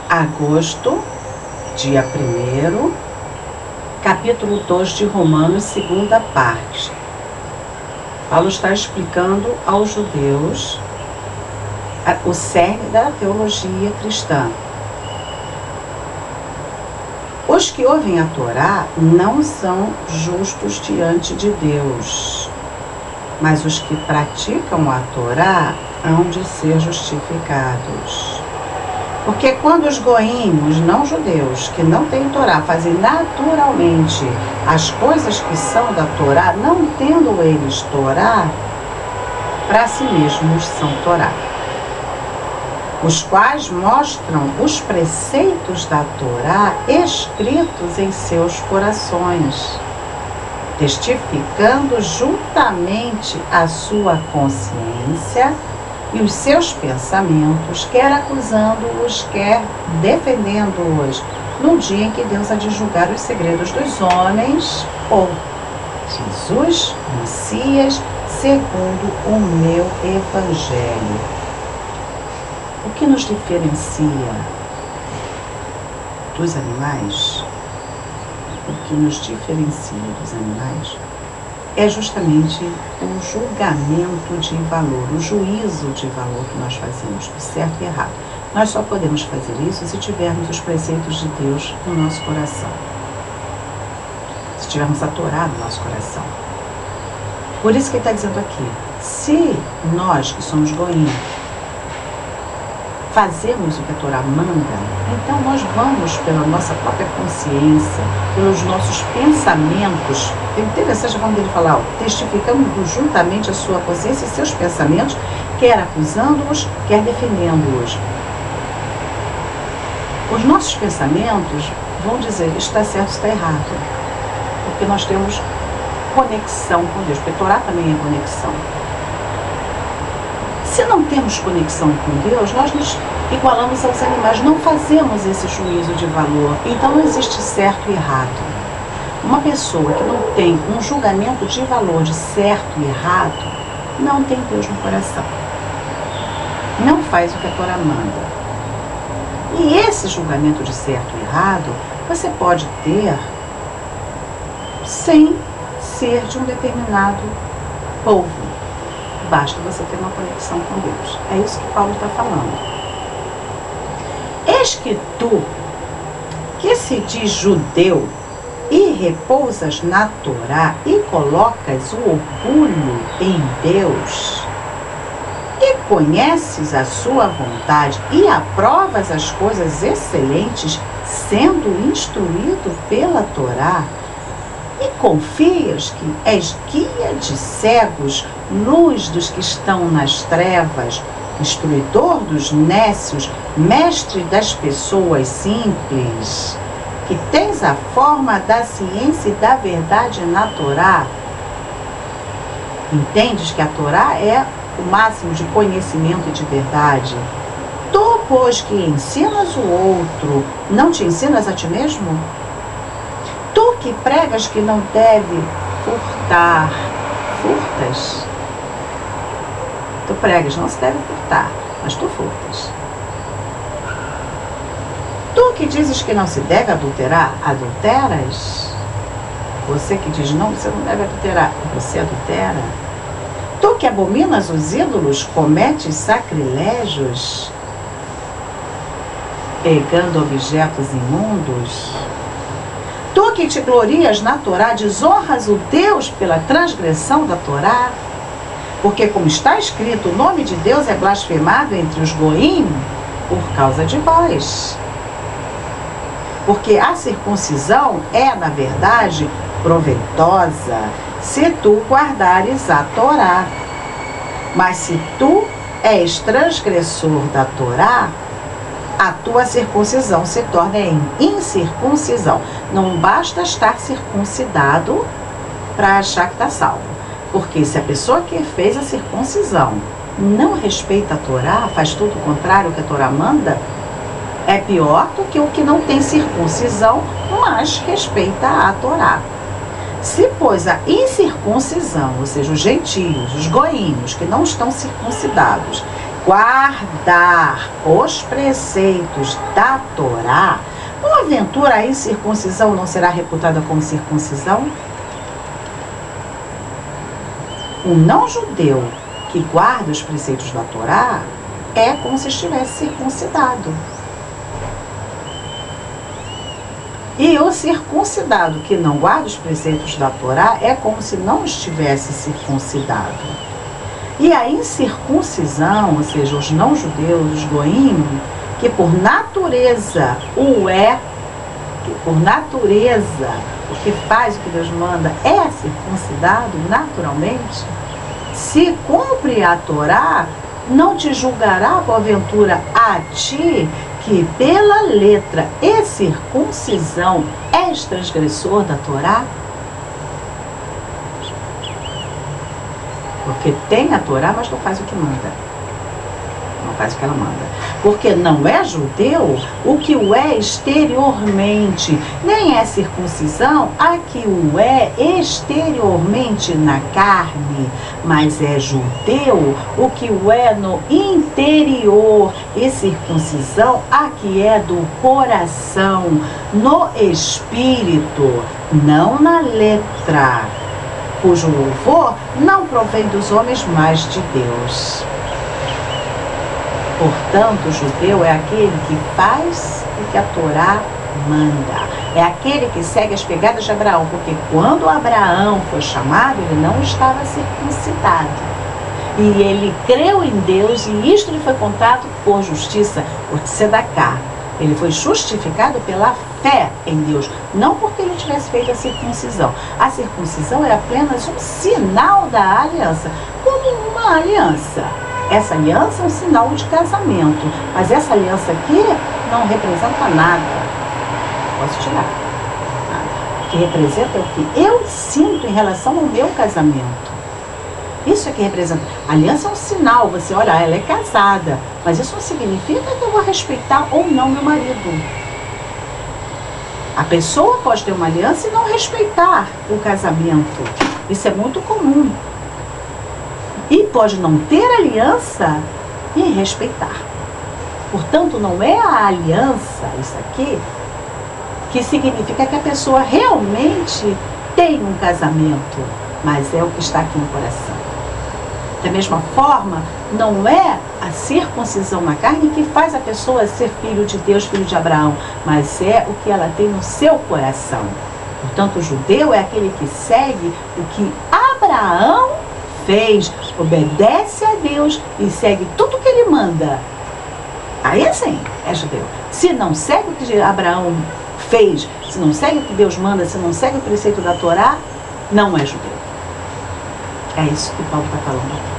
agosto, dia 1º, capítulo 2 de Romanos, segunda parte. Paulo está explicando aos judeus o cerne da teologia cristã. Os que ouvem a Torá não são justos diante de Deus, mas os que praticam a Torá hão de ser justificados. Porque quando os goim, os não-judeus, que não têm Torá, fazem naturalmente as coisas que são da Torá, não tendo eles Torá, para si mesmos são Torá, os quais mostram os preceitos da Torá escritos em seus corações, testificando juntamente a sua consciência e os seus pensamentos, quer acusando-os, quer defendendo-os, no dia em que Deus há de julgar os segredos dos homens, ou Jesus, Messias, segundo o meu Evangelho. O que nos diferencia dos animais, o que nos diferencia dos animais, é justamente o julgamento de valor, o juízo de valor que nós fazemos, do certo e errado. Nós só podemos fazer isso se tivermos os preceitos de Deus no nosso coração. Se tivermos a Torá no nosso coração. Por isso que ele está dizendo aqui, se nós que somos goim, fazemos o que a Torá manda, então nós vamos pela nossa própria consciência, pelos nossos pensamentos. É interessante quando ele fala, testificando juntamente a sua consciência e seus pensamentos, quer acusando-os, quer defendendo-os. Os nossos pensamentos vão dizer, está certo, está errado, porque nós temos conexão com Deus, porque a Torá também é conexão. Se não temos conexão com Deus, nós nos igualamos aos animais, não fazemos esse juízo de valor. Então não existe certo e errado. Uma pessoa que não tem um julgamento de valor de certo e errado, não tem Deus no coração. Não faz o que a Torá manda. E esse julgamento de certo e errado, você pode ter sem ser de um determinado povo. Basta você ter uma conexão com Deus. É isso que Paulo está falando. Eis que tu, que se diz judeu, e repousas na Torá, e colocas o orgulho em Deus, e conheces a sua vontade, e aprovas as coisas excelentes, sendo instruído pela Torá, e confias que és guia de cegos, luz dos que estão nas trevas, instruidor dos nécios, mestre das pessoas simples, que tens a forma da ciência e da verdade na Torá. Entendes que a Torá é o máximo de conhecimento e de verdade. Tu, pois, que ensinas o outro, não te ensinas a ti mesmo? Tu que pregas que não deve furtar, furtas. Tu pregas, não se deve furtar, mas tu furtas. Tu que dizes que não se deve adulterar, adulteras. Você que diz não, você não deve adulterar, você adultera. Tu que abominas os ídolos, cometes sacrilégios, pegando objetos imundos. Tu que te glorias na Torá, desonras o Deus pela transgressão da Torá. Porque, como está escrito, o nome de Deus é blasfemado entre os goim por causa de vós. Porque a circuncisão é, na verdade, proveitosa, se tu guardares a Torá. Mas se tu és transgressor da Torá, a tua circuncisão se torna em incircuncisão. Não basta estar circuncidado para achar que está salvo. Porque se a pessoa que fez a circuncisão não respeita a Torá, faz tudo o contrário que a Torá manda, é pior do que o que não tem circuncisão, mas respeita a Torá. Se, pois, a incircuncisão, ou seja, os gentios, os goímos, que não estão circuncidados, guardar os preceitos da Torá, porventura a incircuncisão não será reputada como circuncisão? O não-judeu que guarda os preceitos da Torá é como se estivesse circuncidado. E o circuncidado que não guarda os preceitos da Torá é como se não estivesse circuncidado. E a incircuncisão, ou seja, os não-judeus, os goim, que por natureza o que faz o que Deus manda é circuncidado naturalmente, se cumpre a Torá, não te julgará porventura a ti, que pela letra e circuncisão és transgressor da Torá? Porque tem a Torá, mas não faz o que manda. Não faz o que ela manda. Porque não é judeu o que o é exteriormente, nem é circuncisão a que o é exteriormente na carne, mas é judeu o que o é no interior, e circuncisão a que é do coração, no espírito, não na letra, cujo louvor não provém dos homens, mas de Deus. Portanto, o judeu é aquele que faz o que a Torá manda. É aquele que segue as pegadas de Abraão, porque quando Abraão foi chamado, ele não estava circuncidado. E ele creu em Deus, e isto lhe foi contado por justiça, por tzedakah. Ele foi justificado pela fé em Deus, não porque ele tivesse feito a circuncisão. A circuncisão é apenas um sinal da aliança, como uma aliança. Essa aliança é um sinal de casamento, mas essa aliança aqui não representa nada. Posso tirar. Nada. O que representa é o que eu sinto em relação ao meu casamento. Isso é que representa. A aliança é um sinal, você olha, ela é casada, mas isso não significa que eu vou respeitar ou não meu marido. A pessoa pode ter uma aliança e não respeitar o casamento. Isso é muito comum. E pode não ter aliança e respeitar. Portanto, não é a aliança, isso aqui, que significa que a pessoa realmente tem um casamento, mas é o que está aqui no coração. Da mesma forma, não é a circuncisão na carne que faz a pessoa ser filho de Deus, filho de Abraão, mas é o que ela tem no seu coração. Portanto, o judeu é aquele que segue o que Abraão fez, obedece a Deus e segue tudo o que ele manda. Aí sim, é judeu. Se não segue o que Abraão fez, se não segue o que Deus manda, se não segue o preceito da Torá, não é judeu. É isso que Paulo está falando aqui.